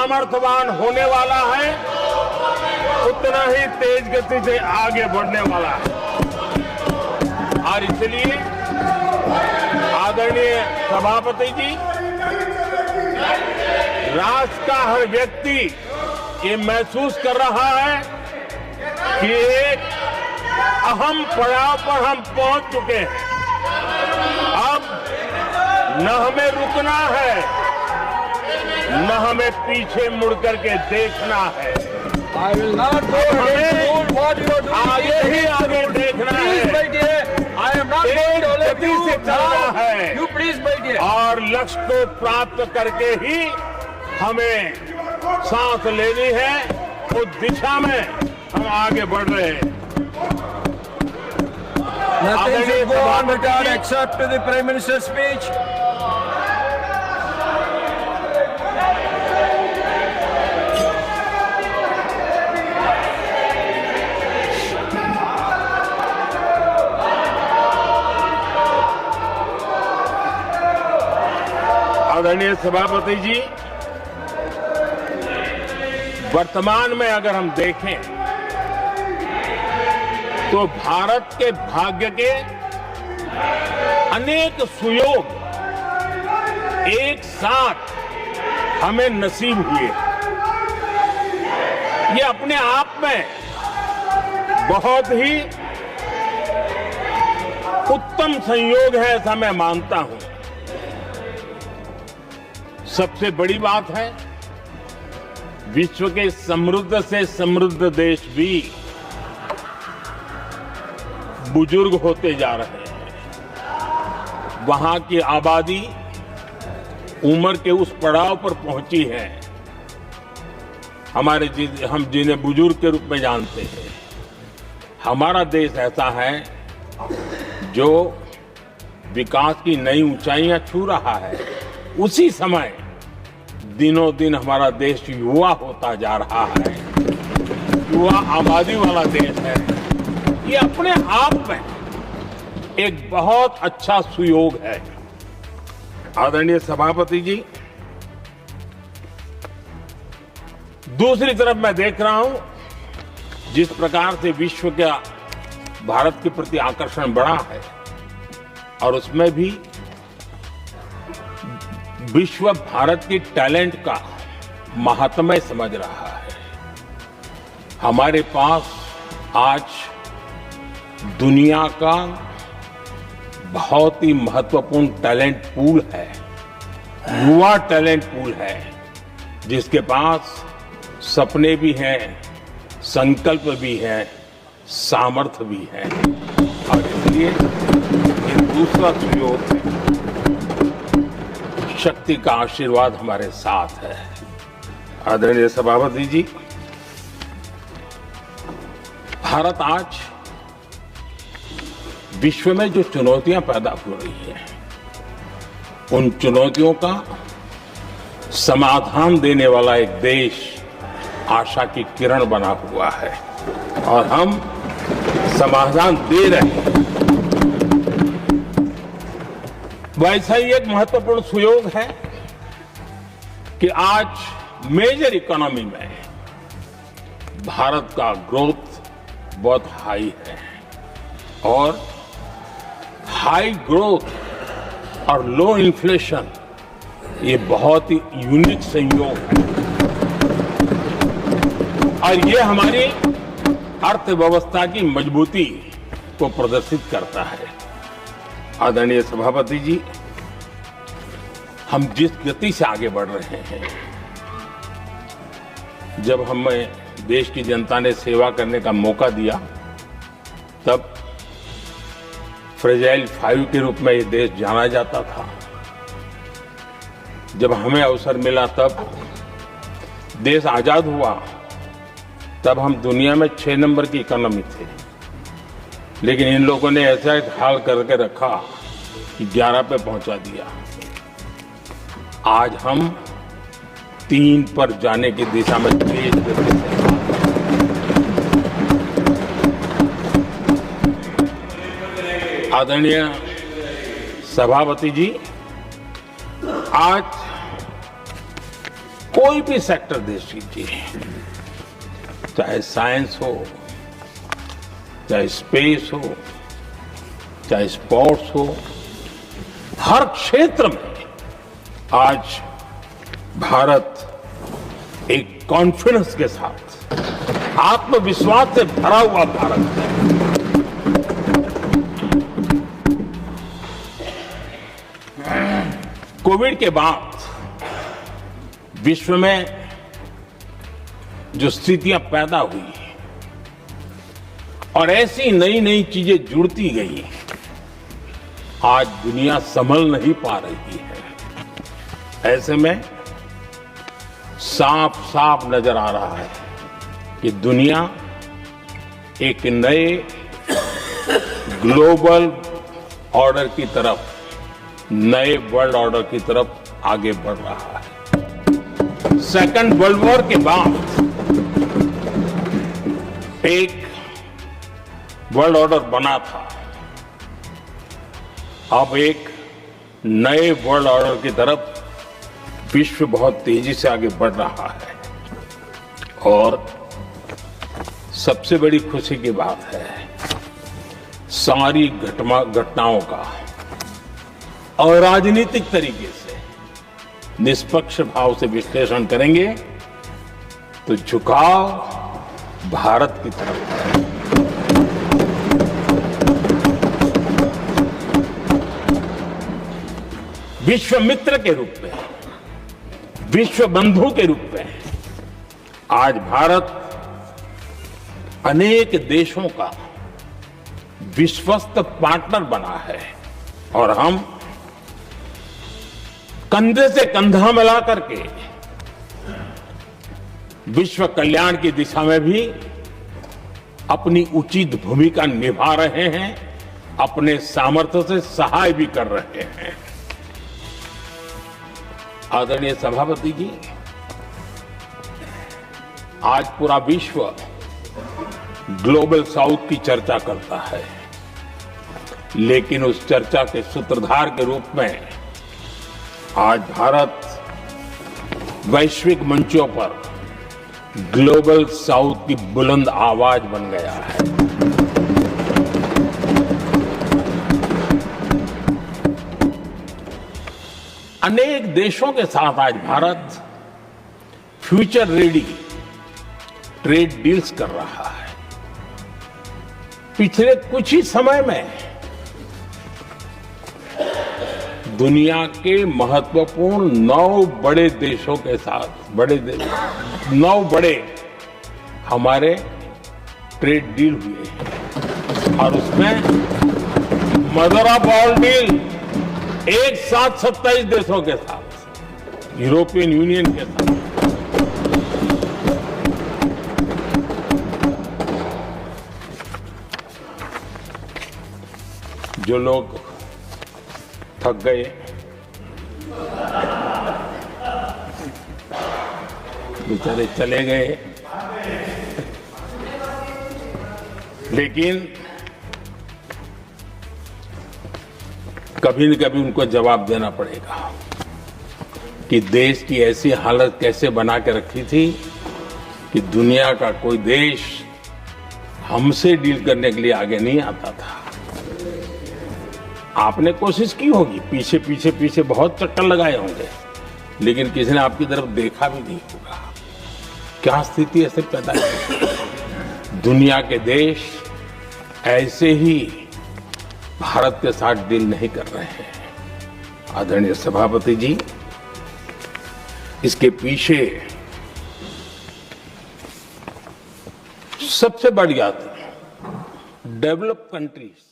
सामर्थ्यवान होने वाला है, उतना ही तेज गति से आगे बढ़ने वाला है। और इसलिए आदरणीय सभापति जी, राष्ट्र का हर व्यक्ति ये महसूस कर रहा है कि एक अहम पड़ाव पर हम पहुंच चुके हैं। अब न हमें रुकना है, न हमें पीछे मुड़ करके देखना है। I will not go against what you are doing. आगे ही आगे देखना Please, my है, dear. I am not going to let गति you से चलना down. है। You please, my dear. और लक्ष्य को प्राप्त करके ही हमें सांस लेनी है। उस दिशा में हम आगे बढ़ रहे हैं। Nothing आदरणीय should go on सभापति without ji, except to the Prime Minister's speech. आदरणीय सभापति जी, वर्तमान में अगर हम देखें तो भारत के भाग्य के अनेक सुयोग एक साथ हमें नसीब हुए। ये अपने आप में बहुत ही उत्तम संयोग है, ऐसा मैं मानता हूं। सबसे बड़ी बात है, विश्व के समृद्ध से समृद्ध देश भी बुजुर्ग होते जा रहे हैं। वहां की आबादी उम्र के उस पड़ाव पर पहुंची है हम जिन्हें बुजुर्ग के रूप में जानते हैं। हमारा देश ऐसा है जो विकास की नई ऊंचाइयां छू रहा है। उसी समय दिनों दिन हमारा देश युवा होता जा रहा है, युवा आबादी वाला देश है। ये अपने आप में एक बहुत अच्छा सुयोग है। आदरणीय सभापति जी, दूसरी तरफ मैं देख रहा हूं जिस प्रकार से विश्व का भारत के प्रति आकर्षण बढ़ा है, और उसमें भी विश्व भारत की टैलेंट का महात्म्य समझ रहा है। हमारे पास आज दुनिया का बहुत ही महत्वपूर्ण टैलेंट पूल है, युवा टैलेंट पूल है, जिसके पास सपने भी हैं, संकल्प भी है, सामर्थ्य भी है। और इसलिए ये दूसरा सुयोग है। शक्ति का आशीर्वाद हमारे साथ है। आदरणीय सभापति जी, भारत आज विश्व में जो चुनौतियां पैदा हो रही हैं, उन चुनौतियों का समाधान देने वाला एक देश आशा की किरण बना हुआ है, और हम समाधान दे रहे हैं। वैसा ही एक महत्वपूर्ण सुयोग है कि आज मेजर इकोनॉमी में भारत का ग्रोथ बहुत हाई है, और हाई ग्रोथ और लो इन्फ्लेशन ये बहुत ही यूनिक संयोग है, और ये हमारी अर्थव्यवस्था की मजबूती को प्रदर्शित करता है। आदरणीय सभापति जी, हम जिस गति से आगे बढ़ रहे हैं, जब हमें देश की जनता ने सेवा करने का मौका दिया, तब फ्रेजाइल 5 के रूप में ये देश जाना जाता था। जब हमें अवसर मिला, तब देश आजाद हुआ, तब हम दुनिया में 6 नंबर की इकोनॉमी थे। लेकिन इन लोगों ने ऐसा हाल करके रखा कि 11 पे पहुंचा दिया। आज हम 3 पर जाने की दिशा में तेज गति से आदरणीय सभापति जी, आज कोई भी सेक्टर देख लीजिए, चाहे साइंस हो, चाहे स्पेस हो, चाहे स्पोर्ट्स हो, हर क्षेत्र में आज भारत एक कॉन्फिडेंस के साथ, आत्मविश्वास से भरा हुआ भारत है। कोविड के बाद विश्व में जो स्थितियां पैदा हुई और ऐसी नई नई चीजें जुड़ती गई, आज दुनिया संभल नहीं पा रही है। ऐसे में साफ साफ नजर आ रहा है कि दुनिया एक नए ग्लोबल ऑर्डर की तरफ, नए वर्ल्ड ऑर्डर की तरफ आगे बढ़ रहा है। सेकंड वर्ल्ड वॉर के बाद एक वर्ल्ड ऑर्डर बना था, अब एक नए वर्ल्ड ऑर्डर की तरफ विश्व बहुत तेजी से आगे बढ़ रहा है। और सबसे बड़ी खुशी की बात है, सारी घटनाओं का और राजनीतिक तरीके से निष्पक्ष भाव से विश्लेषण करेंगे तो झुकाव भारत की तरफ है। विश्व मित्र के रूप में, विश्व बंधु के रूप में आज भारत अनेक देशों का विश्वस्त पार्टनर बना है और हम कंधे से कंधा मिला करके विश्व कल्याण की दिशा में भी अपनी उचित भूमिका निभा रहे हैं, अपने सामर्थ्य से सहाय भी कर रहे हैं। आदरणीय सभापति जी, आज पूरा विश्व ग्लोबल साउथ की चर्चा करता है, लेकिन उस चर्चा के सूत्रधार के रूप में आज भारत वैश्विक मंचों पर ग्लोबल साउथ की बुलंद आवाज बन गया है। अनेक देशों के साथ आज Bharat future ready trade deals कर रहा है। पिछले कुछ ही समय में दुनिया के महत्वपूर्ण 9 बड़े देशों के साथ 9 बड़े हमारे ट्रेड डील हुए हैं और उसमें मदर ऑफ ऑल डील एक साथ 27 देशों के साथ, यूरोपियन यूनियन के साथ। जो लोग थक गए, बेचारे चले गए, लेकिन कभी न कभी उनको जवाब देना पड़ेगा कि देश की ऐसी हालत कैसे बना के रखी थी कि दुनिया का कोई देश हमसे डील करने के लिए आगे नहीं आता था। आपने कोशिश की होगी, पीछे पीछे पीछे बहुत चक्कर लगाए होंगे, लेकिन किसी ने आपकी तरफ देखा भी नहीं होगा। क्या स्थिति ऐसे पैदा है? दुनिया के देश ऐसे ही भारत के साथ डील नहीं कर रहे हैं। आदरणीय सभापति जी, इसके पीछे सबसे बड़ी बात, डेवलप कंट्रीज